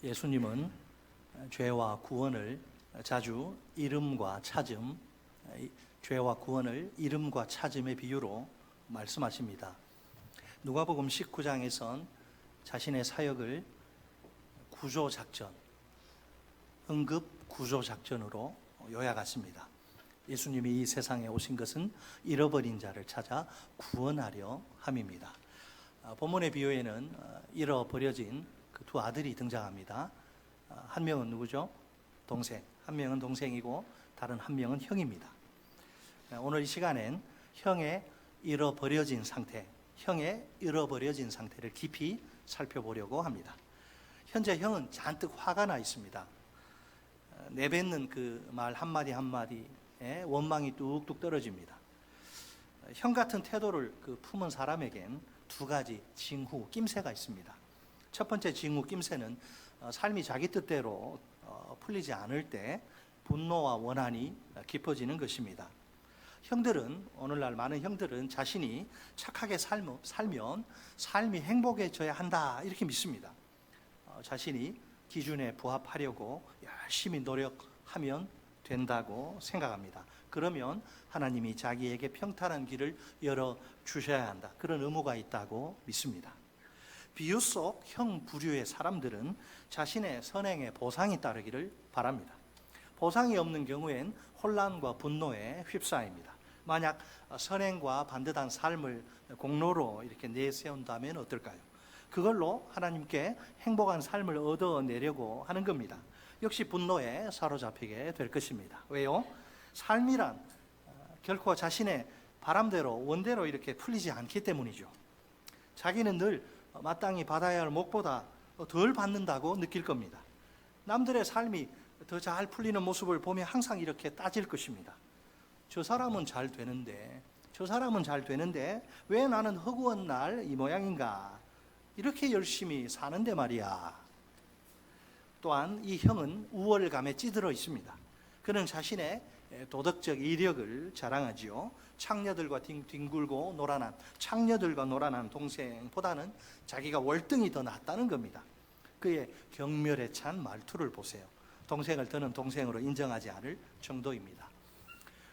예수님은 죄와 구원을 자주 이름과 찾음, 죄와 구원을 이름과 찾음의 비유로 말씀하십니다. 누가복음 19장에선 자신의 사역을 구조작전, 응급 구조작전으로 요약했습니다. 예수님이 이 세상에 오신 것은 잃어버린 자를 찾아 구원하려 함입니다. 본문의 비유에는 잃어버려진 그 두 아들이 등장합니다. 한 명은 누구죠? 동생. 한 명은 동생이고 다른 한 명은 형입니다. 오늘 이 시간엔 형의 잃어버려진 상태를 깊이 살펴보려고 합니다. 현재 형은 잔뜩 화가 나 있습니다. 내뱉는 그 말 한마디 한마디에 원망이 뚝뚝 떨어집니다. 형 같은 태도를 품은 사람에겐 두 가지 징후, 낌새가 있습니다. 첫 번째 징후, 낌새는 삶이 자기 뜻대로 풀리지 않을 때 분노와 원한이 깊어지는 것입니다. 오늘날 많은 형들은 자신이 착하게 살면 삶이 행복해져야 한다 이렇게 믿습니다. 자신이 기준에 부합하려고 열심히 노력하면 된다고 생각합니다. 그러면 하나님이 자기에게 평탄한 길을 열어주셔야 한다, 그런 의무가 있다고 믿습니다. 비유 속 형 부류의 사람들은 자신의 선행에 보상이 따르기를 바랍니다. 보상이 없는 경우엔 혼란과 분노에 휩싸입니다. 만약 선행과 반듯한 삶을 공로로 이렇게 내세운다면 어떨까요? 그걸로 하나님께 행복한 삶을 얻어내려고 하는 겁니다. 역시 분노에 사로잡히게 될 것입니다. 왜요? 삶이란 결코 자신의 바람대로 원대로 이렇게 풀리지 않기 때문이죠. 자기는 늘 마땅히 받아야 할 목보다 덜 받는다고 느낄 겁니다. 남들의 삶이 더 잘 풀리는 모습을 보면 항상 이렇게 따질 것입니다. 저 사람은 잘 되는데 왜 나는 허구한 날 이 모양인가? 이렇게 열심히 사는데 말이야. 또한 이 형은 우월감에 찌들어 있습니다. 그는 자신의 도덕적 이력을 자랑하지요. 창녀들과 놀아난 동생보다는 자기가 월등히 더 낫다는 겁니다. 그의 경멸에 찬 말투를 보세요. 동생을 더는 동생으로 인정하지 않을 정도입니다.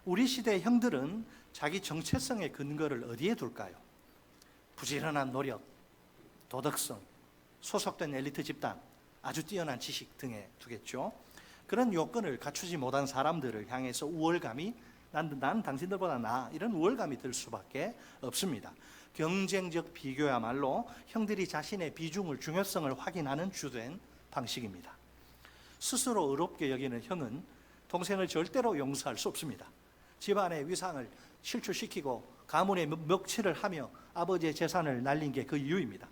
우리 시대의 형들은 자기 정체성의 근거를 어디에 둘까요? 부지런한 노력, 도덕성, 소속된 엘리트 집단, 아주 뛰어난 지식 등에 두겠죠. 그런 요건을 갖추지 못한 사람들을 향해서 우월감이 난 당신들보다 나아, 이런 우월감이 들 수밖에 없습니다. 경쟁적 비교야말로 형들이 자신의 비중을, 중요성을 확인하는 주된 방식입니다. 스스로 의롭게 여기는 형은 동생을 절대로 용서할 수 없습니다. 집안의 위상을 실추시키고 가문의 먹칠을 하며 아버지의 재산을 날린 게 그 이유입니다.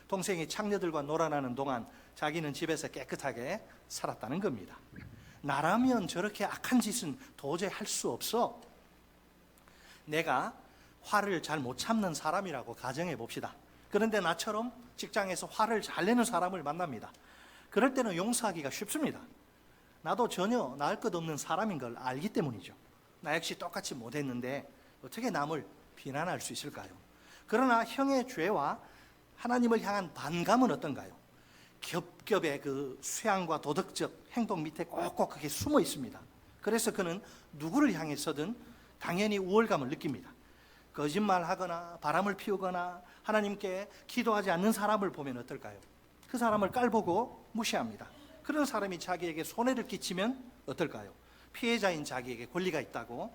동생이 창녀들과 놀아나는 동안 자기는 집에서 깨끗하게 살았다는 겁니다. 나라면 저렇게 악한 짓은 도저히 할 수 없어. 내가 화를 잘 못 참는 사람이라고 가정해 봅시다. 그런데 나처럼 직장에서 화를 잘 내는 사람을 만납니다. 그럴 때는 용서하기가 쉽습니다. 나도 전혀 나을 것 없는 사람인 걸 알기 때문이죠. 나 역시 똑같이 못했는데 어떻게 남을 비난할 수 있을까요? 그러나 형의 죄와 하나님을 향한 반감은 어떤가요? 겹겹의 그 수양과 도덕적 행동 밑에 꼭꼭 그게 숨어 있습니다. 그래서 그는 누구를 향해서든 당연히 우월감을 느낍니다. 거짓말하거나 바람을 피우거나 하나님께 기도하지 않는 사람을 보면 어떨까요? 그 사람을 깔보고 무시합니다. 그런 사람이 자기에게 손해를 끼치면 어떨까요? 피해자인 자기에게 권리가 있다고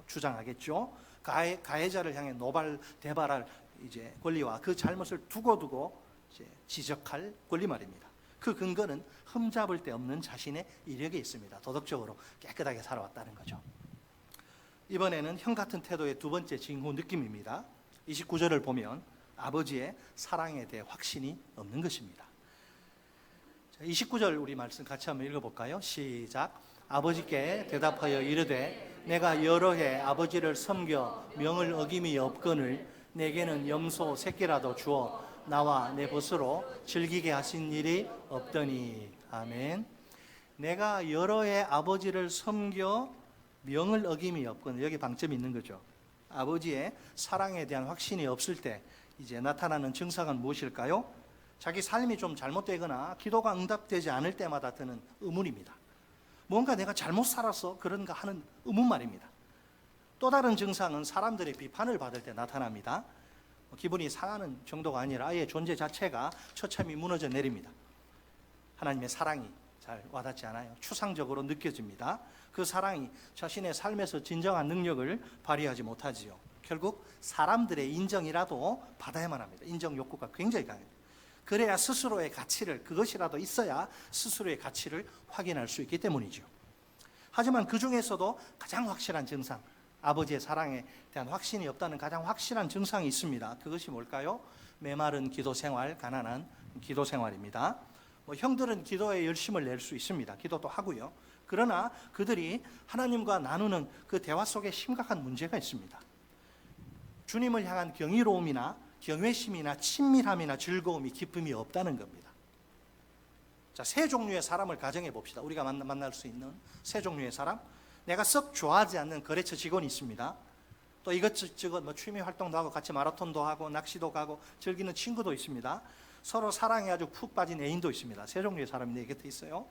주장하겠죠. 가해자를 향해 노발대발할 권리와 그 잘못을 두고두고 지적할 권리 말입니다. 그 근거는 흠잡을 데 없는 자신의 이력에 있습니다. 도덕적으로 깨끗하게 살아왔다는 거죠. 이번에는 형 같은 태도의 두 번째 징후, 느낌입니다. 29절을 보면 아버지의 사랑에 대해 확신이 없는 것입니다. 29절 우리 말씀 같이 한번 읽어볼까요? 시작. 아버지께 대답하여 이르되 내가 여러 해 아버지를 섬겨 명을 어김이 없거늘 내게는 염소 새끼라도 주어 나와 내 벗으로 즐기게 하신 일이 없더니. 아멘. 내가 여러 해 아버지를 섬겨 명을 어김이 없거늘, 여기 방점이 있는 거죠. 아버지의 사랑에 대한 확신이 없을 때 이제 나타나는 증상은 무엇일까요? 자기 삶이 좀 잘못되거나 기도가 응답되지 않을 때마다 드는 의문입니다. 뭔가 내가 잘못 살아서 그런가 하는 의문 말입니다. 또 다른 증상은 사람들의 비판을 받을 때 나타납니다. 기분이 상하는 정도가 아니라 아예 존재 자체가 처참히 무너져 내립니다. 하나님의 사랑이 잘 와닿지 않아요. 추상적으로 느껴집니다. 그 사랑이 자신의 삶에서 진정한 능력을 발휘하지 못하지요. 결국 사람들의 인정이라도 받아야만 합니다. 인정 욕구가 굉장히 강해요. 그래야 스스로의 가치를, 그것이라도 있어야 스스로의 가치를 확인할 수 있기 때문이죠. 하지만 그 중에서도 가장 확실한 증상, 아버지의 사랑에 대한 확신이 없다는 가장 확실한 증상이 있습니다. 그것이 뭘까요? 메마른 기도 생활, 가난한 기도 생활입니다. 형들은 기도에 열심을 낼 수 있습니다. 기도도 하고요. 그러나 그들이 하나님과 나누는 그 대화 속에 심각한 문제가 있습니다. 주님을 향한 경이로움이나 경외심이나 친밀함이나 즐거움이, 기쁨이 없다는 겁니다. 자, 세 종류의 사람을 가정해 봅시다. 우리가 만날 수 있는 세 종류의 사람. 내가 썩 좋아하지 않는 거래처 직원이 있습니다. 또 이것저것 취미 활동도 하고 같이 마라톤도 하고 낚시도 가고 즐기는 친구도 있습니다. 서로 사랑에 아주 푹 빠진 애인도 있습니다. 세 종류의 사람이 내 곁에 있어요.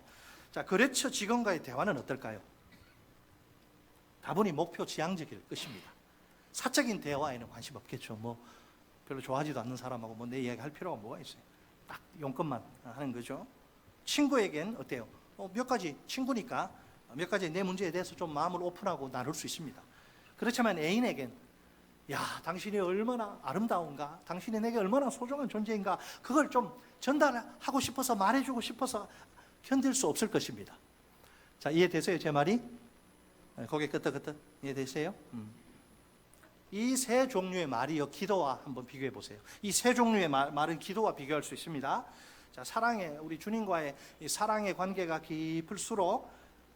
자, 거래처 직원과의 대화는 어떨까요? 다분히 목표 지향적일 것입니다. 사적인 대화에는 관심 없겠죠. 별로 좋아하지도 않는 사람하고 내 이야기 할 필요가 뭐가 있어요? 딱 용건만 하는 거죠. 친구에겐 어때요? 몇 가지 친구니까 몇 가지 내 문제에 대해서 좀 마음을 오픈하고 나눌 수 있습니다. 그렇지만 애인에겐 야, 당신이 얼마나 아름다운가, 당신이 내게 얼마나 소중한 존재인가, 그걸 좀 전달하고 싶어서, 말해주고 싶어서 견딜 수 없을 것입니다. 자, 이해되세요? 제 말이? 고개 끄덕끄덕 이해되세요? 이 세 종류의 말이요, 기도와 한번 비교해 보세요. 이 세 종류의 말은 기도와 비교할 수 있습니다. 자, 우리 주님과의 이 사랑의 관계가 깊을수록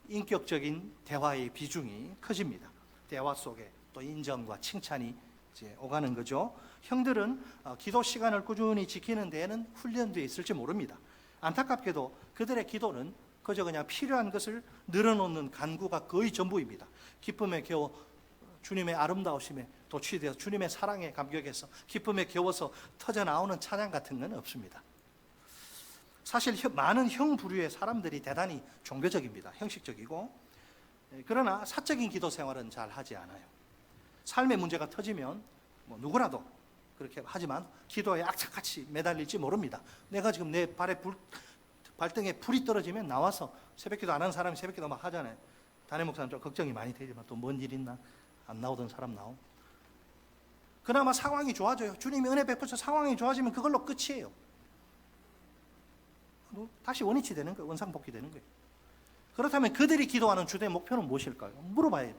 인격적인 대화의 비중이 커집니다. 대화 속에 또 인정과 칭찬이 이제 오가는 거죠. 형들은 기도 시간을 꾸준히 지키는 데에는 훈련되어 있을지 모릅니다. 안타깝게도 그들의 기도는 그저 그냥 필요한 것을 늘어놓는 간구가 거의 전부입니다. 기쁨에 겨워 주님의 아름다우심에 도취되어 주님의 사랑에 감격해서 기쁨에 겨워서 터져나오는 찬양 같은 건 없습니다. 사실 많은 형 부류의 사람들이 대단히 종교적입니다. 형식적이고. 그러나 사적인 기도 생활은 잘 하지 않아요. 삶의 문제가 터지면 누구라도 그렇게 하지만 기도에 악착같이 매달릴지 모릅니다. 내가 지금 내 발등에 불이 떨어지면 나와서 새벽기도 안 하는 사람이 새벽기도 막 하잖아요. 담임 목사는 좀 걱정이 많이 되지만 또 뭔 일 있나, 안 나오던 사람 나오. 그나마 상황이 좋아져요. 주님이 은혜 베푸셔서 상황이 좋아지면 그걸로 끝이에요. 다시 원위치 되는 거예요. 원상복귀 되는 거예요. 그렇다면 그들이 기도하는 주된 목표는 무엇일까요? 물어봐야 해요.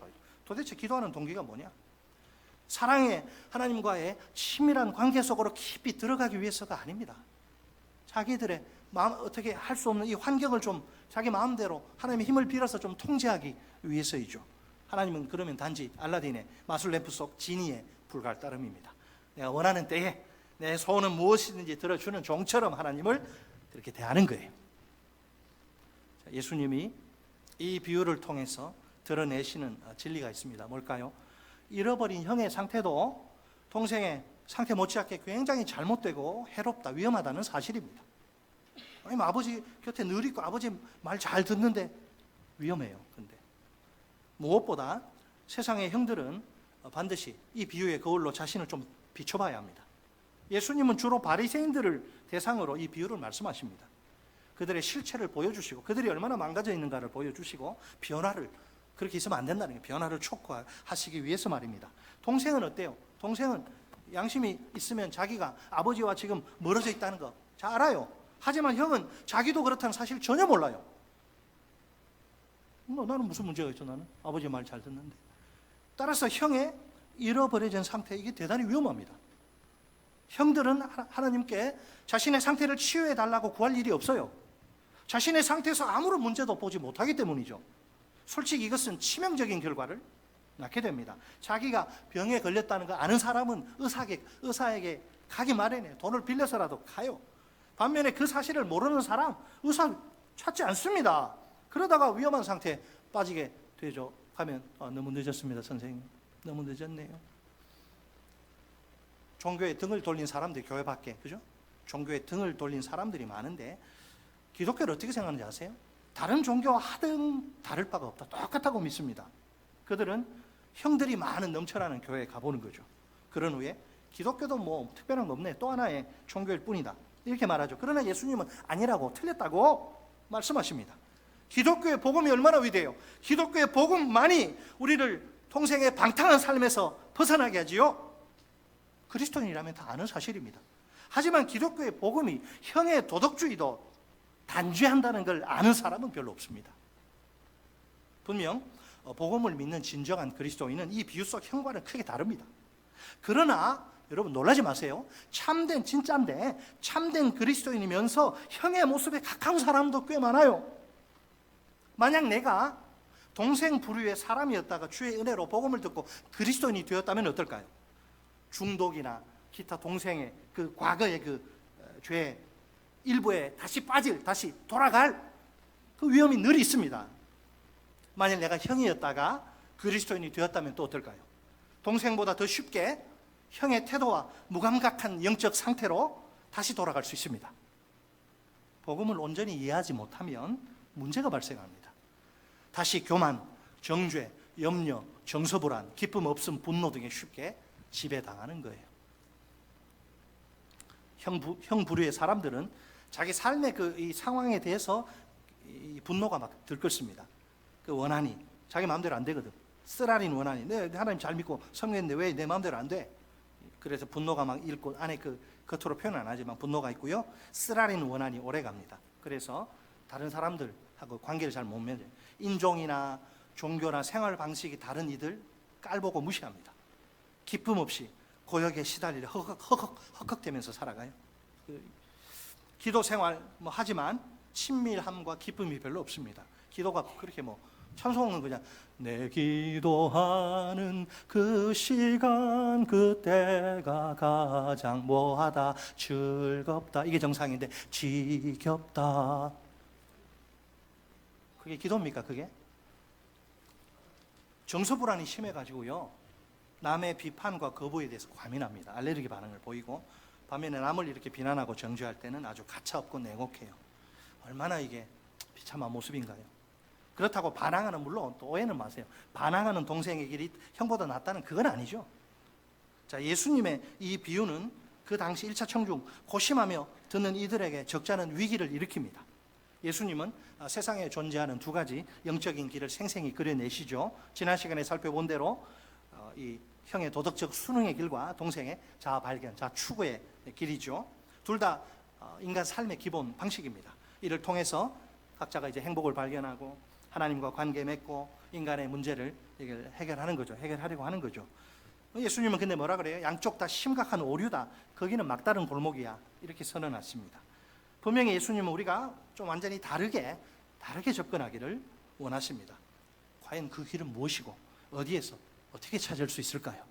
도대체 기도하는 동기가 뭐냐? 사랑의 하나님과의 친밀한 관계 속으로 깊이 들어가기 위해서가 아닙니다. 자기들의 마음 어떻게 할 수 없는 이 환경을 좀 자기 마음대로 하나님의 힘을 빌어서 좀 통제하기 위해서이죠. 하나님은 그러면 단지 알라딘의 마술 램프 속 지니에 불과할 따름입니다. 내가 원하는 때에 내 소원은 무엇이든지 들어주는 종처럼 하나님을 그렇게 대하는 거예요. 예수님이 이 비유를 통해서 드러내시는 진리가 있습니다. 뭘까요? 잃어버린 형의 상태도 동생의 상태 못지않게 굉장히 잘못되고 해롭다, 위험하다는 사실입니다. 아니, 아버지 곁에 늘 있고 아버지 말 잘 듣는데 위험해요. 근데 무엇보다 세상의 형들은 반드시 이 비유의 거울로 자신을 좀 비춰봐야 합니다. 예수님은 주로 바리새인들을 대상으로 이 비유를 말씀하십니다. 그들의 실체를 보여주시고 그들이 얼마나 망가져 있는가를 보여주시고 변화를, 그렇게 있으면 안 된다는 게 변화를 촉구하시기 위해서 말입니다. 동생은 어때요? 동생은 양심이 있으면 자기가 아버지와 지금 멀어져 있다는 거 잘 알아요. 하지만 형은 자기도 그렇다는 사실 전혀 몰라요. 나는 무슨 문제가 있어? 나는 아버지 말 잘 듣는데. 따라서 형의 잃어버려진 상태, 이게 대단히 위험합니다. 형들은 하나님께 자신의 상태를 치유해 달라고 구할 일이 없어요. 자신의 상태에서 아무런 문제도 보지 못하기 때문이죠. 솔직히 이것은 치명적인 결과를 낳게 됩니다. 자기가 병에 걸렸다는 거 아는 사람은 의사에게 가기 마련이에요. 돈을 빌려서라도 가요. 반면에 그 사실을 모르는 사람, 의사 찾지 않습니다. 그러다가 위험한 상태에 빠지게 되죠. 가면 너무 늦었습니다, 선생님. 너무 늦었네요. 종교에 등을 돌린 사람들이 교회 밖에, 그죠? 종교에 등을 돌린 사람들이 많은데 기독교를 어떻게 생각하는지 아세요? 다른 종교와 하등 다를 바가 없다. 똑같다고 믿습니다. 그들은 형들이 많은 넘쳐나는 교회에 가보는 거죠. 그런 후에 기독교도 뭐 특별한 거 없네. 또 하나의 종교일 뿐이다. 이렇게 말하죠. 그러나 예수님은 아니라고, 틀렸다고 말씀하십니다. 기독교의 복음이 얼마나 위대해요. 기독교의 복음만이 우리를 동생의 방탕한 삶에서 벗어나게 하지요. 그리스도인이라면 다 아는 사실입니다. 하지만 기독교의 복음이 형의 도덕주의도 단죄한다는 걸 아는 사람은 별로 없습니다. 분명 복음을 믿는 진정한 그리스도인은 이 비유 속 형과는 크게 다릅니다. 그러나 여러분 놀라지 마세요. 참된 진짜인데 참된 그리스도인이면서 형의 모습에 가까운 사람도 꽤 많아요. 만약 내가 동생 부류의 사람이었다가 주의 은혜로 복음을 듣고 그리스도인이 되었다면 어떨까요? 중독이나 기타 동생의 그 과거의 그 죄 일부에 다시 돌아갈 그 위험이 늘 있습니다. 만약 내가 형이었다가 그리스도인이 되었다면 또 어떨까요? 동생보다 더 쉽게 형의 태도와 무감각한 영적 상태로 다시 돌아갈 수 있습니다. 복음을 온전히 이해하지 못하면 문제가 발생합니다. 다시 교만, 정죄, 염려, 정서불안, 기쁨 없음, 분노 등에 쉽게 지배당하는 거예요. 형 부류의 사람들은 자기 삶의 이 상황에 대해서 이 분노가 막 들끓습니다. 그 원한이 자기 마음대로 안 되거든. 쓰라린 원한이, 내 하나님 잘 믿고 섬겼는데 왜 내 마음대로 안 돼? 그래서 분노가 막 일고 안에 그 겉으로 표현 안 하지만 분노가 있고요. 쓰라린 원한이 오래 갑니다. 그래서 다른 사람들하고 관계를 잘 못 맺어요. 인종이나 종교나 생활 방식이 다른 이들 깔보고 무시합니다. 기쁨 없이 고역에 시달리려 헉헉대면서 살아가요. 기도 생활 하지만 친밀함과 기쁨이 별로 없습니다. 기도가 그렇게 찬송은 그냥 내 기도하는 그 시간 그때가 가장 뭐하다 즐겁다 이게 정상인데 지겹다 그게 기도입니까? 그게? 정서불안이 심해가지고요 남의 비판과 거부에 대해서 과민합니다. 알레르기 반응을 보이고 반면에 남을 이렇게 비난하고 정죄할 때는 아주 가차없고 냉혹해요. 얼마나 이게 비참한 모습인가요? 그렇다고 반항하는, 물론 또 오해는 마세요. 반항하는 동생의 길이 형보다 낫다는 그건 아니죠. 자, 예수님의 이 비유는 그 당시 1차 청중 고심하며 듣는 이들에게 적잖은 위기를 일으킵니다. 예수님은 세상에 존재하는 두 가지 영적인 길을 생생히 그려내시죠. 지난 시간에 살펴본 대로 이 형의 도덕적 수능의 길과 동생의 자아 발견, 자아 추구의 길이죠. 둘 다 인간 삶의 기본 방식입니다. 이를 통해서 각자가 이제 행복을 발견하고 하나님과 관계 맺고 인간의 문제를 해결하는 거죠. 해결하려고 하는 거죠. 예수님은 근데 뭐라 그래요? 양쪽 다 심각한 오류다. 거기는 막다른 골목이야. 이렇게 선언하십니다. 분명히 예수님은 우리가 좀 완전히 다르게 접근하기를 원하십니다. 과연 그 길은 무엇이고 어디에서 어떻게 찾을 수 있을까요?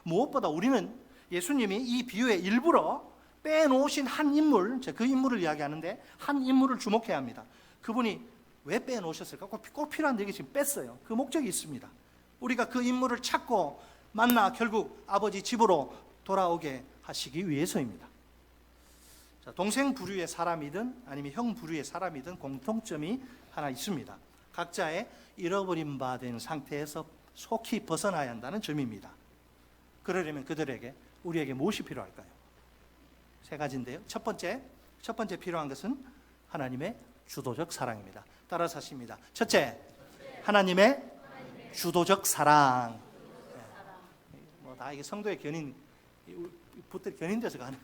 무엇보다 우리는 예수님이 이 비유에 일부러 빼놓으신 한 인물, 그 인물을 이야기하는데 한 인물을 주목해야 합니다. 그분이 왜 빼놓으셨을까? 꼭 필요한데 이게 지금 뺐어요. 그 목적이 있습니다. 우리가 그 인물을 찾고 만나 결국 아버지 집으로 돌아오게 하시기 위해서입니다. 자, 동생 부류의 사람이든 아니면 형 부류의 사람이든 공통점이 하나 있습니다. 각자의 잃어버린 바 된 상태에서 속히 벗어나야 한다는 점입니다. 그러려면 우리에게 무엇이 필요할까요? 세 가지인데요. 첫 번째 필요한 것은 하나님의 주도적 사랑입니다. 따라서 하십니다. 첫째, 하나님의 주도적 사랑. 다 이게 성도의 견인, 견인돼서 가는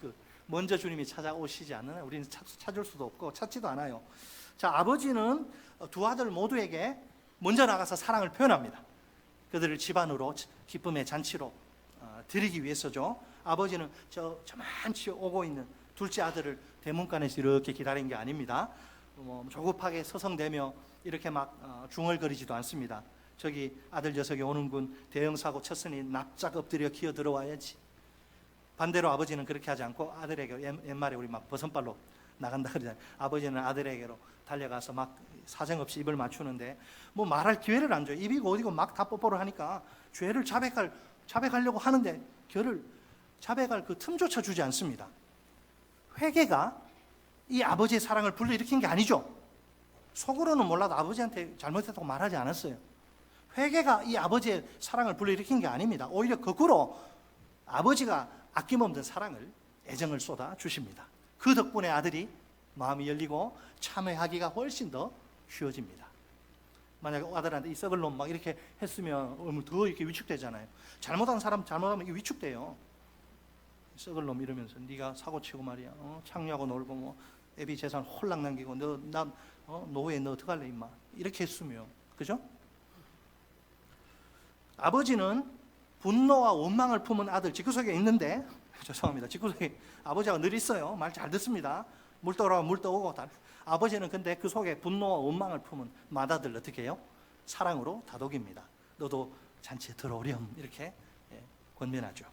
먼저 주님이 찾아오시지 않는 우리는 찾을 수도 없고 찾지도 않아요. 자, 아버지는 두 아들 모두에게 먼저 나가서 사랑을 표현합니다. 그들을 집안으로 기쁨의 잔치로 드리기 위해서죠. 아버지는 저만치 오고 있는 둘째 아들을 대문간에서 이렇게 기다린 게 아닙니다. 조급하게 서성대며 이렇게 막 중얼거리지도 않습니다. 저기 아들 녀석이 오는군, 대형사고 쳤으니 납작 엎드려 기어 들어와야지. 반대로 아버지는 그렇게 하지 않고 아들에게, 옛말에 우리 막 버선발로 나간다 그러잖아요. 아버지는 아들에게로 달려가서 막 사정없이 입을 맞추는데 말할 기회를 안 줘요. 입이고 어디고 막 다 뽀뽀를 하니까 죄를 자백하려고 하는데 자백할 그 틈조차 주지 않습니다. 회개가 이 아버지의 사랑을 불러일으킨 게 아니죠. 속으로는 몰라도 아버지한테 잘못했다고 말하지 않았어요. 회개가 이 아버지의 사랑을 불러일으킨 게 아닙니다. 오히려 거꾸로 아버지가 아낌없는 사랑을, 애정을 쏟아 주십니다. 그 덕분에 아들이 마음이 열리고 참회하기가 훨씬 더 쉬워집니다. 만약 아들한테 이 썩을 놈 막 이렇게 했으면 더 이렇게 위축되잖아요. 잘못한 사람 잘못하면 이게 위축돼요. 썩을 놈 이러면서 네가 사고 치고 말이야, 창녀하고 놀고 뭐 애비 재산 홀랑 남기고 난 노후에 너 어떡할래 임마, 이렇게 했으면, 그죠? 아버지는 분노와 원망을 품은 아들, 집구석에 있는데, 죄송합니다, 집구석에 아버지가 늘 있어요. 말 잘 듣습니다. 물 떠오르면 물 떠오고 다. 아버지는 근데 그 속에 분노와 원망을 품은 맏아들 어떻게 해요? 사랑으로 다독입니다. 너도 잔치에 들어오렴, 이렇게 권면하죠.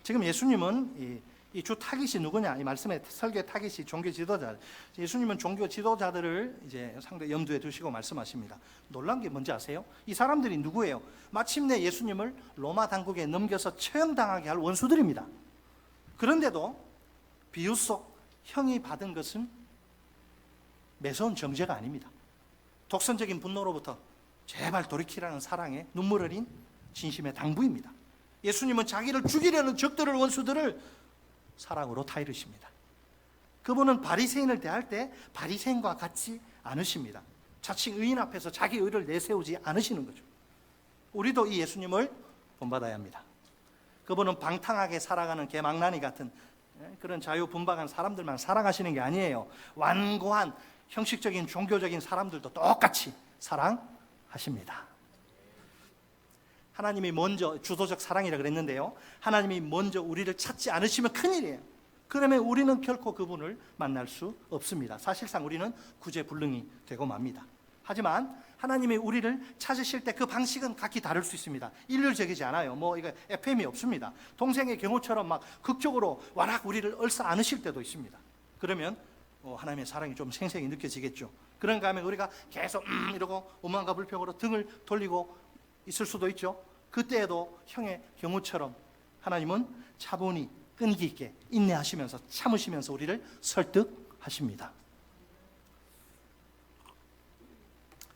지금 예수님은 이 주 타깃이 누구냐? 이 말씀의 설교 타깃이 종교 지도자. 예수님은 종교 지도자들을 이제 상대 염두에 두시고 말씀하십니다. 놀란 게 뭔지 아세요? 이 사람들이 누구예요? 마침내 예수님을 로마 당국에 넘겨서 처형당하게 할 원수들입니다. 그런데도 비웃속 형이 받은 것은 매서운 정죄가 아닙니다. 독선적인 분노로부터 제발 돌이키라는 사랑에 눈물 흘린 진심의 당부입니다. 예수님은 자기를 죽이려는 적들을, 원수들을 사랑으로 타이르십니다. 그분은 바리새인을 대할 때 바리새인과 같지 않으십니다. 자칭 의인 앞에서 자기 의를 내세우지 않으시는 거죠. 우리도 이 예수님을 본받아야 합니다. 그분은 방탕하게 살아가는 개망나니 같은 그런 자유분방한 사람들만 사랑하시는 게 아니에요. 완고한 형식적인 종교적인 사람들도 똑같이 사랑하십니다. 하나님이 먼저, 주도적 사랑이라 그랬는데요, 하나님이 먼저 우리를 찾지 않으시면 큰일이에요. 그러면 우리는 결코 그분을 만날 수 없습니다. 사실상 우리는 구제불능이 되고 맙니다. 하지만 하나님이 우리를 찾으실 때 그 방식은 각기 다를 수 있습니다. 일률적이지 않아요. 이거 FM이 없습니다. 동생의 경우처럼 막 극적으로 와락 우리를 얼싸 안으실 때도 있습니다. 그러면 하나님의 사랑이 좀 생생히 느껴지겠죠. 그런가 하면 우리가 계속 이러고 오만과 불평으로 등을 돌리고 있을 수도 있죠. 그때에도 형의 경우처럼 하나님은 차분히 끈기 있게 인내하시면서 참으시면서 우리를 설득하십니다.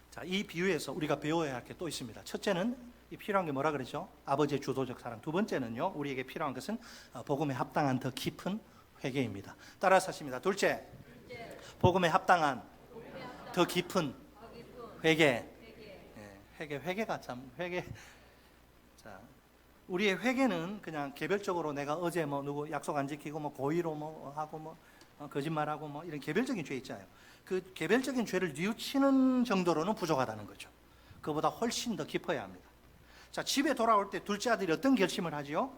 자, 이 비유에서 우리가 배워야 할 게 또 있습니다. 첫째는 이 필요한 게 뭐라 그러죠? 아버지의 주도적 사랑. 두 번째는요, 우리에게 필요한 것은 복음에 합당한 더 깊은 회개입니다. 따라서 하십니다. 둘째, 복음에 합당한 더 깊은 회개. 회개가 참 자, 우리의 회개는 그냥 개별적으로 내가 어제 누구 약속 안 지키고 고의로 하고 거짓말하고 이런 개별적인 죄 있잖아요. 그 개별적인 죄를 뉘우치는 정도로는 부족하다는 거죠. 그보다 훨씬 더 깊어야 합니다. 자, 집에 돌아올 때 둘째 아들이 어떤 결심을 하지요?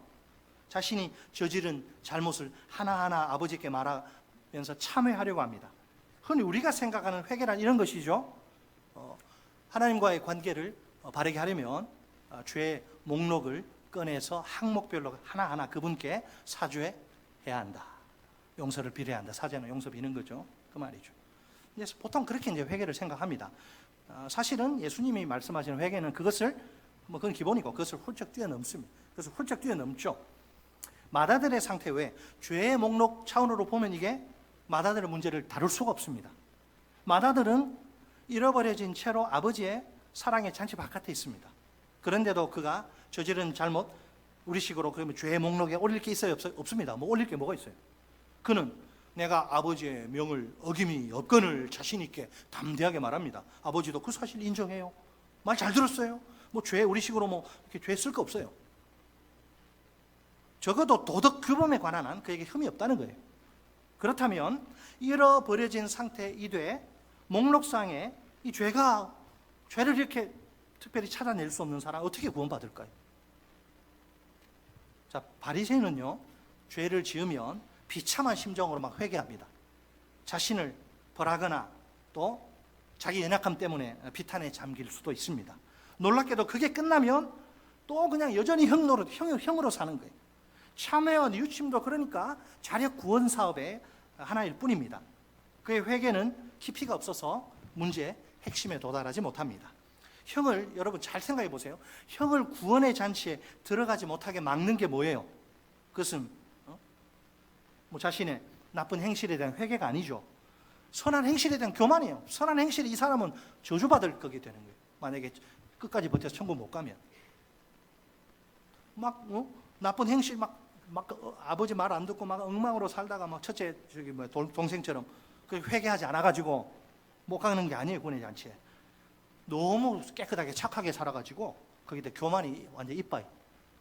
자신이 저지른 잘못을 하나하나 아버지께 말하면서 참회하려고 합니다. 흔히 우리가 생각하는 회개란 이런 것이죠. 하나님과의 관계를 바르게 하려면 죄의 목록을 꺼내서 항목별로 하나하나 그분께 사죄해야 한다. 용서를 빌어야 한다. 사죄는 용서 비는 거죠. 그 말이죠. 그래서 보통 그렇게 이제 회개를 생각합니다. 사실은 예수님이 말씀하시는 회개는 그것을 그건 기본이고 그것을 훌쩍 뛰어넘습니다. 그것을 훌쩍 뛰어넘죠. 맏아들의 상태 외에 죄의 목록 차원으로 보면 이게 맏아들의 문제를 다룰 수가 없습니다. 맏아들은 잃어버려진 채로 아버지의 사랑의 잔치 바깥에 있습니다. 그런데도 그가 저지른 잘못, 우리식으로 그러면 죄의 목록에 올릴 게 있어요? 없습니다. 올릴 게 뭐가 있어요? 그는 내가 아버지의 명을 어김이 없거늘 자신 있게 담대하게 말합니다. 아버지도 그 사실 인정해요. 말 잘 들었어요. 죄 우리식으로 이렇게 죄 쓸 거 없어요. 적어도 도덕 규범에 관한 한 그에게 흠이 없다는 거예요. 그렇다면 잃어버려진 상태이되 목록상에 이 죄를 이렇게 특별히 찾아낼 수 없는 사람 어떻게 구원받을까요? 자, 바리새인은요, 죄를 지으면 비참한 심정으로 막 회개합니다. 자신을 벌하거나 또 자기 연약함 때문에 비탄에 잠길 수도 있습니다. 놀랍게도 그게 끝나면 또 그냥 여전히 형으로 사는 거예요. 참회와 뉘우침도 그러니까 자력 구원 사업의 하나일 뿐입니다. 그의 회개는 깊이가 없어서 문제의 핵심에 도달하지 못합니다. 형을 여러분 잘 생각해 보세요. 형을 구원의 잔치에 들어가지 못하게 막는 게 뭐예요? 그것은 자신의 나쁜 행실에 대한 회개가 아니죠. 선한 행실에 대한 교만이에요. 선한 행실이 이 사람은 저주받을 거게 되는 거예요. 만약에 끝까지 버텨서 천국 못 가면. 막 나쁜 행실 아버지 말 안 듣고 막 엉망으로 살다가 막 첫째 동생처럼 회개하지 않아가지고 못 가는 게 아니에요. 구원의 잔치에. 너무 깨끗하게 착하게 살아가지고 거기다 교만이 완전 이빠이.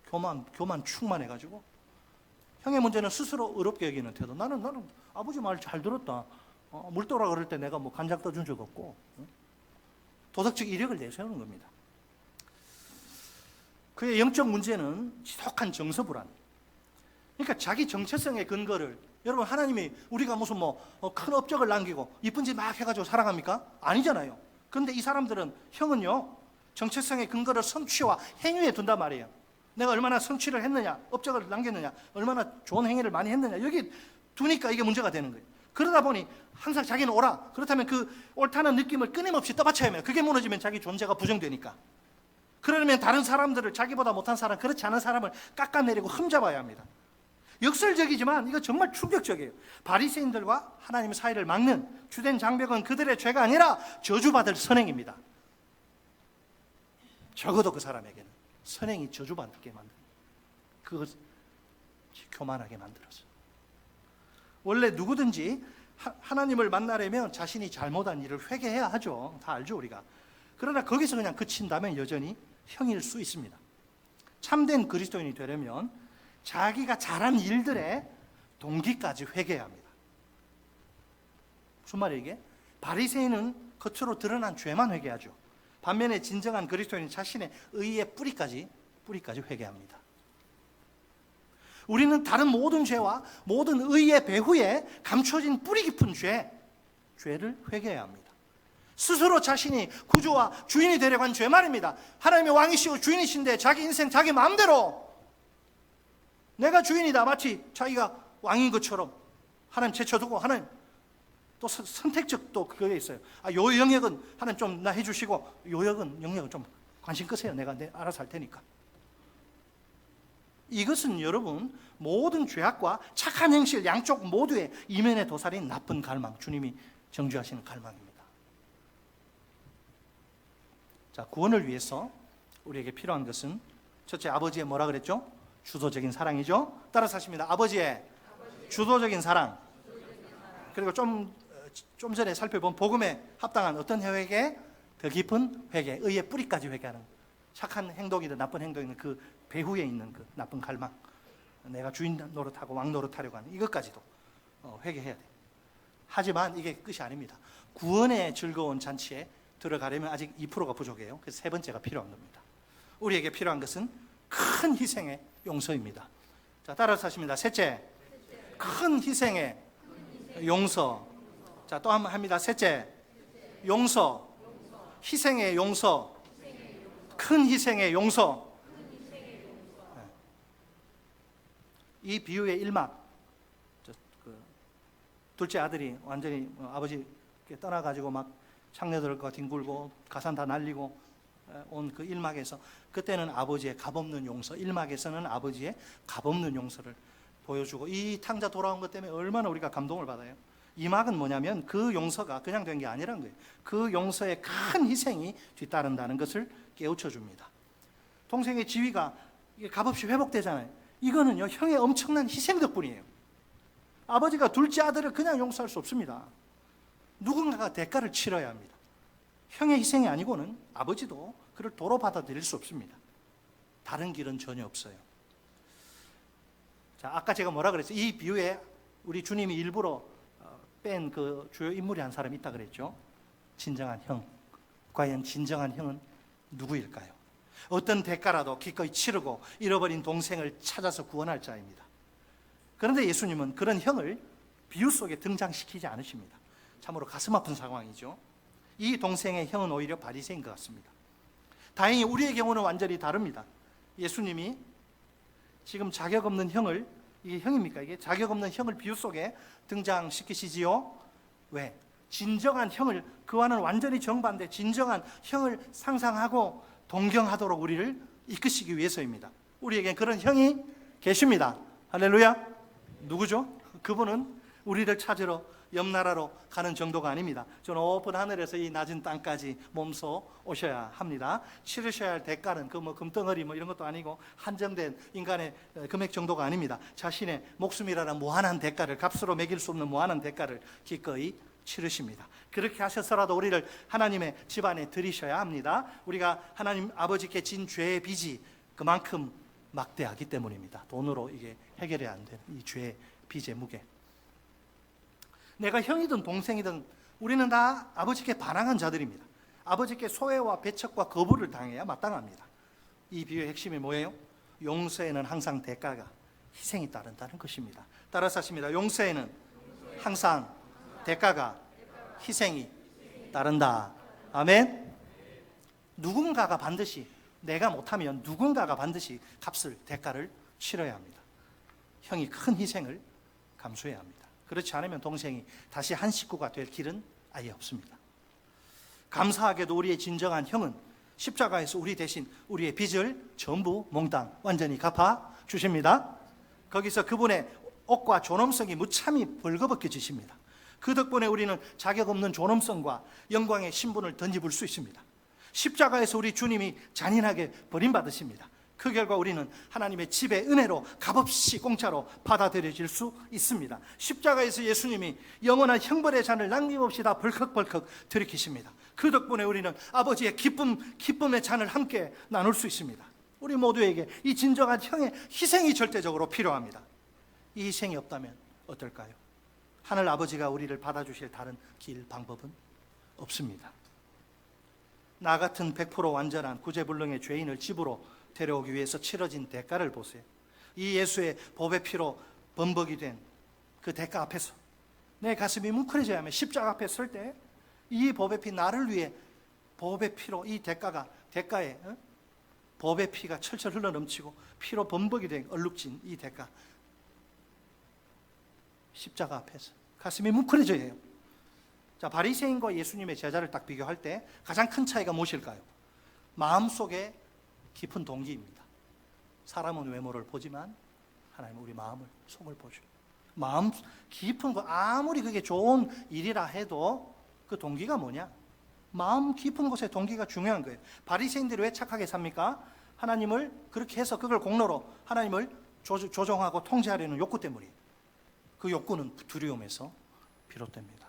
교만 충만해가지고 형의 문제는 스스로 어렵게 여기는 태도. 나는 아버지 말 잘 들었다. 물 떠라 그럴 때 내가 뭐 간장 떠준 적 없고. 도덕적 이력을 내세우는 겁니다. 그의 영적 문제는 지독한 정서불안. 그러니까 자기 정체성의 근거를, 여러분 하나님이 우리가 무슨 큰 업적을 남기고 이쁜 짓 막 해가지고 살아갑니까? 아니잖아요. 그런데 이 사람들은, 형은요, 정체성의 근거를 성취와 행위에 둔단 말이에요. 내가 얼마나 성취를 했느냐, 업적을 남겼느냐, 얼마나 좋은 행위를 많이 했느냐, 여기 두니까 이게 문제가 되는 거예요. 그러다 보니 항상 자기는 옳아. 그렇다면 그 옳다는 느낌을 끊임없이 떠받쳐야 해요. 그게 무너지면 자기 존재가 부정되니까. 그러면 다른 사람들을, 자기보다 못한 사람, 그렇지 않은 사람을 깎아내리고 흠잡아야 합니다. 역설적이지만 이거 정말 충격적이에요. 바리새인들과 하나님의 사이를 막는 주된 장벽은 그들의 죄가 아니라 저주받을 선행입니다. 적어도 그 사람에게는 선행이 저주받게 만듭니다. 그걸 교만하게 만들어서. 원래 누구든지 하나님을 만나려면 자신이 잘못한 일을 회개해야 하죠. 다 알죠, 우리가. 그러나 거기서 그냥 그친다면 여전히 형일 수 있습니다. 참된 그리스도인이 되려면 자기가 잘한 일들의 동기까지 회개해야 합니다. 무슨 말이에요 이게? 바리새인은 겉으로 드러난 죄만 회개하죠. 반면에 진정한 그리스도인은 자신의 의의 뿌리까지 회개합니다. 우리는 다른 모든 죄와 모든 의의 배후에 감춰진 뿌리 깊은 죄를 회개해야 합니다. 스스로 자신이 구주와 주인이 되려고 한 죄 말입니다. 하나님의 왕이시고 주인이신데 자기 인생 자기 마음대로 내가 주인이다, 마치 자기가 왕인 것처럼 하나님 제쳐두고, 하나님 또 선택적 또 그게 있어요. 요 영역은 하나님 좀 나 해주시고 요 영역은 좀 관심 끄세요. 내가 알아서 할 테니까. 이것은 여러분 모든 죄악과 착한 행실 양쪽 모두의 이면에 도사린 나쁜 갈망, 주님이 정죄하시는 갈망입니다. 자, 구원을 위해서 우리에게 필요한 것은 첫째, 아버지의 뭐라 그랬죠? 주도적인 사랑이죠. 따라서 하십니다. 아버지의 주도적인 사랑. 그리고 좀 전에 살펴본 복음에 합당한 어떤 회개? 더 깊은 회개, 의의 뿌리까지 회개하는, 착한 행동이든 나쁜 행동이든 그 배후에 있는 그 나쁜 갈망, 내가 주인 노릇하고 왕 노릇하려고 하는 이것까지도 회개해야 돼요. 하지만 이게 끝이 아닙니다. 구원의 즐거운 잔치에 들어가려면 아직 2%가 부족해요. 그래서 세 번째가 필요한 겁니다. 우리에게 필요한 것은 큰 희생의 용서입니다. 자, 따라서 하십니다. 셋째, 큰 희생의 용서. 자, 또 한번 합니다. 셋째, 용서. 희생의 용서. 큰 희생의 용서. 이 비유의 1막, 둘째 아들이 완전히 아버지 떠나가지고 막 창녀들과 뒹굴고 가산 다 날리고 온 그 1막에서, 그때는 아버지의 값없는 용서, 1막에서는 아버지의 값없는 용서를 보여주고, 이 탕자 돌아온 것 때문에 얼마나 우리가 감동을 받아요. 2막은 뭐냐면 그 용서가 그냥 된 게 아니라는 거예요. 그 용서에 큰 희생이 뒤따른다는 것을 깨우쳐 줍니다. 동생의 지위가 값없이 회복되잖아요. 이거는요, 형의 엄청난 희생 덕분이에요. 아버지가 둘째 아들을 그냥 용서할 수 없습니다. 누군가가 대가를 치러야 합니다. 형의 희생이 아니고는 아버지도 그를 도로 받아들일 수 없습니다. 다른 길은 전혀 없어요. 자, 아까 제가 뭐라 그랬어요? 이 비유에 우리 주님이 일부러 뺀 그 주요 인물이 한 사람이 있다 그랬죠. 진정한 형. 과연 진정한 형은 누구일까요? 어떤 대가라도 기꺼이 치르고 잃어버린 동생을 찾아서 구원할 자입니다. 그런데 예수님은 그런 형을 비유 속에 등장시키지 않으십니다. 참으로 가슴 아픈 상황이죠. 이 동생의 형은 오히려 바리새인 것 같습니다. 다행히 우리의 경우는 완전히 다릅니다. 예수님이 지금 자격 없는 형을, 이게 형입니까? 이게 자격 없는 형을 비유 속에 등장시키시지요. 왜? 진정한 형을, 그와는 완전히 정반대 진정한 형을 상상하고 동경하도록 우리를 이끄시기 위해서입니다. 우리에게 그런 형이 계십니다. 할렐루야. 누구죠? 그분은 우리를 찾으러 옆 나라로 가는 정도가 아닙니다. 저 높은 하늘에서 이 낮은 땅까지 몸소 오셔야 합니다. 치르셔야 할 대가는 그 뭐 금덩어리 뭐 이런 것도 아니고 한정된 인간의 금액 정도가 아닙니다. 자신의 목숨이라는 무한한 대가를, 값으로 매길 수 없는 무한한 대가를 기꺼이 치르십니다. 그렇게 하셔서라도 우리를 하나님의 집안에 들이셔야 합니다. 우리가 하나님 아버지께 진 죄의 빚이 그만큼 막대하기 때문입니다. 돈으로 이게 해결이 안 되는 이 죄의 빚의 무게. 내가 형이든 동생이든 우리는 다 아버지께 반항한 자들입니다. 아버지께 소외와 배척과 거부를 당해야 마땅합니다. 이 비유의 핵심이 뭐예요? 용서에는 항상 대가가, 희생이 따른다는 것입니다. 따라서 하십니다. 용서에는 항상 대가가, 희생이 따른다. 아멘. 누군가가 반드시, 내가 못하면 누군가가 반드시 값을, 대가를 치러야 합니다. 형이 큰 희생을 감수해야 합니다. 그렇지 않으면 동생이 다시 한 식구가 될 길은 아예 없습니다. 감사하게도 우리의 진정한 형은 십자가에서 우리 대신 우리의 빚을 전부 몽땅 완전히 갚아 주십니다. 거기서 그분의 옷과 존엄성이 무참히 벌거벗겨지십니다. 그 덕분에 우리는 자격 없는 존엄성과 영광의 신분을 던져볼 수 있습니다. 십자가에서 우리 주님이 잔인하게 버림받으십니다. 그 결과 우리는 하나님의 집의 은혜로 값없이 공짜로 받아들여질 수 있습니다. 십자가에서 예수님이 영원한 형벌의 잔을 남김없이 다 벌컥벌컥 들이키십니다. 그 덕분에 우리는 아버지의 기쁨의 잔을 함께 나눌 수 있습니다. 우리 모두에게 이 진정한 형의 희생이 절대적으로 필요합니다. 이 희생이 없다면 어떨까요? 하늘 아버지가 우리를 받아주실 다른 길, 방법은 없습니다. 나 같은 100% 완전한 구제불능의 죄인을 집으로 데려오기 위해서 치러진 대가를 보세요. 이 예수의 법의 피로 범벅이 된 그 대가 앞에서 내 가슴이 뭉클해져야 하며 십자가 앞에 설 때 이 법의 피, 나를 위해 법의 피로 이 대가에 법의 피가 철철 흘러넘치고 피로 범벅이 된 얼룩진 이 대가, 십자가 앞에서 가슴이 뭉클해져야 해요. 자, 바리새인과 예수님의 제자를 딱 비교할 때 가장 큰 차이가 무엇일까요? 마음속에 깊은 동기입니다. 사람은 외모를 보지만 하나님은 우리 마음을, 속을 보죠. 마음 깊은 거, 아무리 그게 좋은 일이라 해도 그 동기가 뭐냐? 마음 깊은 곳의 동기가 중요한 거예요. 바리새인들이 왜 착하게 삽니까? 하나님을 그렇게 해서 그걸 공로로 하나님을 조종하고 통제하려는 욕구 때문이에요. 그 욕구는 두려움에서 비롯됩니다.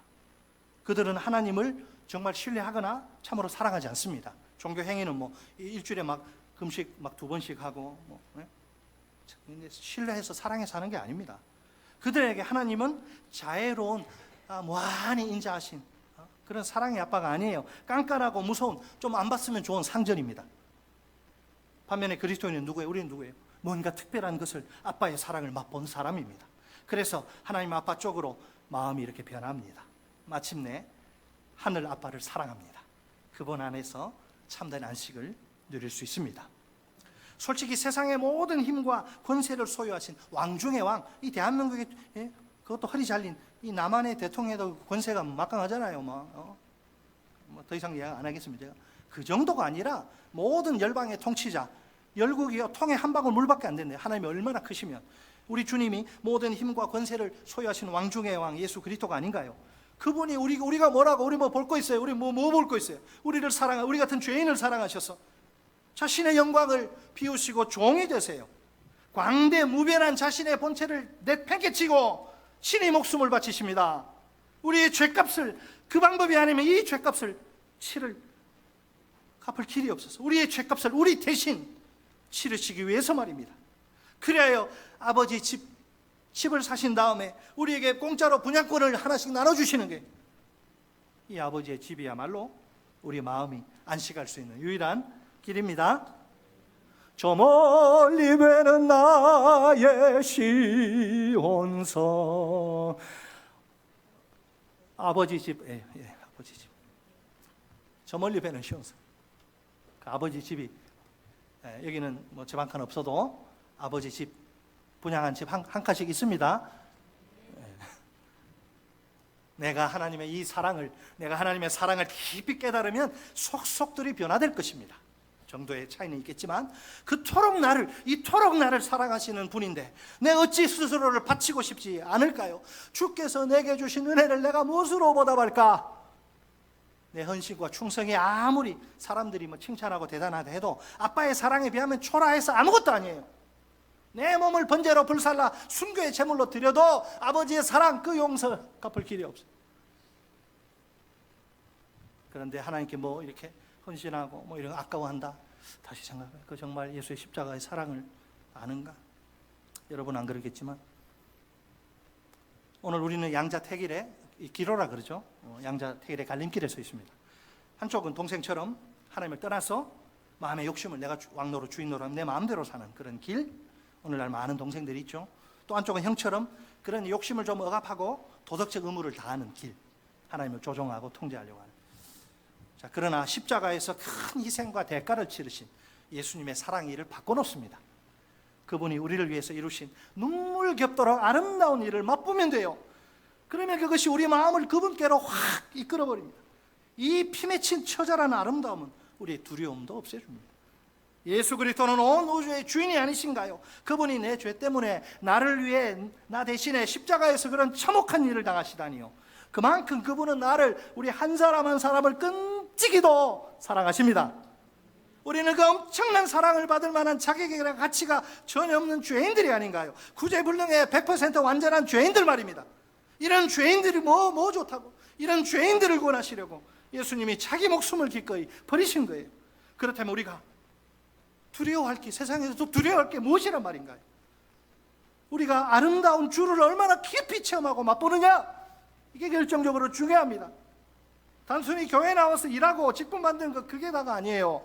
그들은 하나님을 정말 신뢰하거나 참으로 사랑하지 않습니다. 종교 행위는 뭐 일주일에 막 금식 막 2번씩 하고 뭐 신뢰해서 사랑해서 하는 게 아닙니다. 그들에게 하나님은 자애로운, 무한히 인자하신 그런 사랑의 아빠가 아니에요. 깐깐하고 무서운, 좀 안 봤으면 좋은 상전입니다. 반면에 그리스도인은 누구예요? 우리는 누구예요? 뭔가 특별한 것을, 아빠의 사랑을 맛본 사람입니다. 그래서 하나님 아빠 쪽으로 마음이 이렇게 변합니다. 마침내 하늘 아빠를 사랑합니다. 그분 안에서 참된 안식을 누릴 수 있습니다. 솔직히 세상의 모든 힘과 권세를 소유하신 왕 중의 왕, 이 대한민국에 그것도 허리 잘린 이 남한의 대통령에도 권세가 막강하잖아요. 뭐 더 이상 이야기 안 하겠습니다. 제가 그 정도가 아니라 모든 열방의 통치자, 열국이요 통에 한 방울 물밖에 안 된대요. 하나님이 얼마나 크시면. 우리 주님이 모든 힘과 권세를 소유하신 왕 중의 왕 예수 그리스도가 아닌가요? 그분이 우리가 뭐라고, 우리 뭐 볼 거 있어요? 우리 뭐 볼 거 있어요? 우리를 우리 같은 죄인을 사랑하셔서 자신의 영광을 비우시고 종이 되세요. 광대무변한 자신의 본체를 내팽개치고 신의 목숨을 바치십니다. 우리의 죄값을, 그 방법이 아니면 이 죄값을 갚을 길이 없어서 우리의 죄값을 우리 대신 치르시기 위해서 말입니다. 그래야 아버지 집을 사신 다음에 우리에게 공짜로 분양권을 하나씩 나눠주시는 게, 이 아버지의 집이야말로 우리 마음이 안식할 수 있는 유일한 길입니다. 저 멀리 배는 나의 시온성. 아버지 집, 아버지 집. 저 멀리 배는 시온성. 그 아버지 집이, 여기는 뭐 집 한 칸 없어도 아버지 집, 분양한 집 한 칸씩 있습니다. 내가 하나님의 사랑을 깊이 깨달으면 속속들이 변화될 것입니다. 정도의 차이는 있겠지만 이토록 나를 사랑하시는 분인데 내 어찌 스스로를 바치고 싶지 않을까요? 주께서 내게 주신 은혜를 내가 무엇으로 보답할까? 내 헌신과 충성이 아무리 사람들이 칭찬하고 대단하다 해도 아빠의 사랑에 비하면 초라해서 아무것도 아니에요. 내 몸을 번제로 불살라 순교의 제물로 드려도 아버지의 사랑 그 용서 갚을 길이 없어요. 그런데 하나님께 이렇게 헌신하고 이런 아까워한다. 다시 생각해. 그 정말 예수의 십자가의 사랑을 아는가? 여러분 안 그러겠지만 오늘 우리는 양자택일의 기로라 그러죠. 양자택일의 갈림길에 서 있습니다. 한쪽은 동생처럼 하나님을 떠나서 마음의 욕심을 내가 왕노로 주인노로 하면 내 마음대로 사는 그런 길. 오늘날 많은 동생들이 있죠. 또 한쪽은 형처럼 그런 욕심을 좀 억압하고 도덕적 의무를 다하는 길. 하나님을 조종하고 통제하려고 하는. 자, 그러나 십자가에서 큰 희생과 대가를 치르신 예수님의 사랑 일을 바꿔놓습니다. 그분이 우리를 위해서 이루신 눈물 겹도록 아름다운 일을 맛보면 돼요. 그러면 그것이 우리 마음을 그분께로 확 이끌어버립니다. 이 피맺힌 처절한 아름다움은 우리의 두려움도 없애줍니다. 예수 그리스도는 온 우주의 주인이 아니신가요? 그분이 내 죄 때문에 나를 위해 나 대신에 십자가에서 그런 참혹한 일을 당하시다니요. 그만큼 그분은 나를 우리 한 사람 한 사람을 끔찍이도 사랑하십니다. 우리는 그 엄청난 사랑을 받을 만한 자격이나 가치가 전혀 없는 죄인들이 아닌가요? 구제불능의 100% 완전한 죄인들 말입니다. 이런 죄인들이 뭐 좋다고, 이런 죄인들을 구원하시려고 예수님이 자기 목숨을 기꺼이 버리신 거예요. 그렇다면 우리가 두려워할 게, 세상에서 두려워할 게 무엇이란 말인가요? 우리가 아름다운 주를 얼마나 깊이 체험하고 맛보느냐, 이게 결정적으로 중요합니다. 단순히 교회 나와서 일하고 직분 받는 거 그게 다가 아니에요.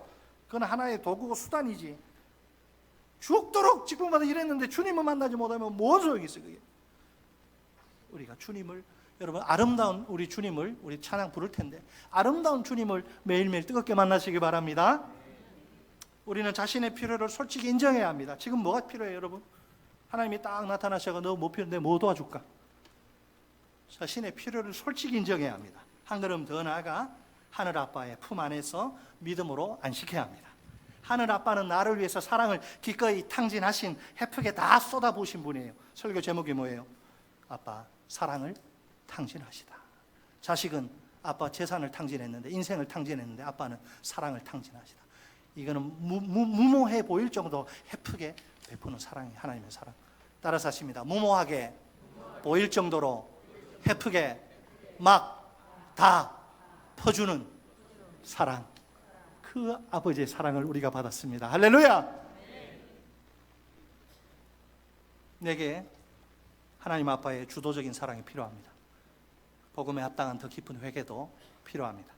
그건 하나의 도구고 수단이지. 죽도록 직분 받아 일했는데 주님을 만나지 못하면 뭔 소용이 있어요, 그게. 우리가 주님을, 여러분 아름다운 우리 주님을, 우리 찬양 부를 텐데 아름다운 주님을 매일매일 뜨겁게 만나시기 바랍니다. 우리는 자신의 필요를 솔직히 인정해야 합니다. 지금 뭐가 필요해요, 여러분? 하나님이 딱 나타나셔서 너 뭐 필요한데 뭐 도와줄까? 자신의 필요를 솔직히 인정해야 합니다. 한 걸음 더 나아가 하늘 아빠의 품 안에서 믿음으로 안식해야 합니다. 하늘 아빠는 나를 위해서 사랑을 기꺼이 탕진하신, 헤프게 다 쏟아부으신 분이에요. 설교 제목이 뭐예요? 아빠 사랑을 탕진하시다. 자식은 아빠 재산을 탕진했는데, 인생을 탕진했는데 아빠는 사랑을 탕진하시다. 이거는 무모해 보일 정도 헤프게 베푸는 사랑이 하나님의 사랑. 따라서 하십니다. 무모하게 보일 정도로 헤프게 막 다 퍼주는 사랑. 그 아버지의 사랑을 우리가 받았습니다. 할렐루야. 내게 하나님 아빠의 주도적인 사랑이 필요합니다. 복음에 합당한 더 깊은 회개도 필요합니다.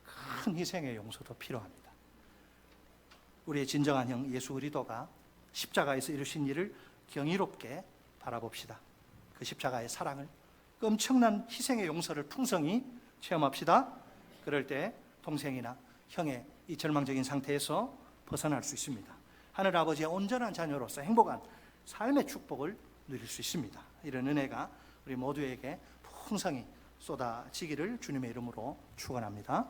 큰 희생의 용서도 필요합니다. 우리의 진정한 형 예수 그리스도가 십자가에서 이루신 일을 경이롭게 바라봅시다. 그 십자가의 사랑을, 그 엄청난 희생의 용서를 풍성히 체험합시다. 그럴 때 동생이나 형의 이 절망적인 상태에서 벗어날 수 있습니다. 하늘 아버지의 온전한 자녀로서 행복한 삶의 축복을 누릴 수 있습니다. 이런 은혜가 우리 모두에게 풍성히 쏟아지기를 주님의 이름으로 축원합니다.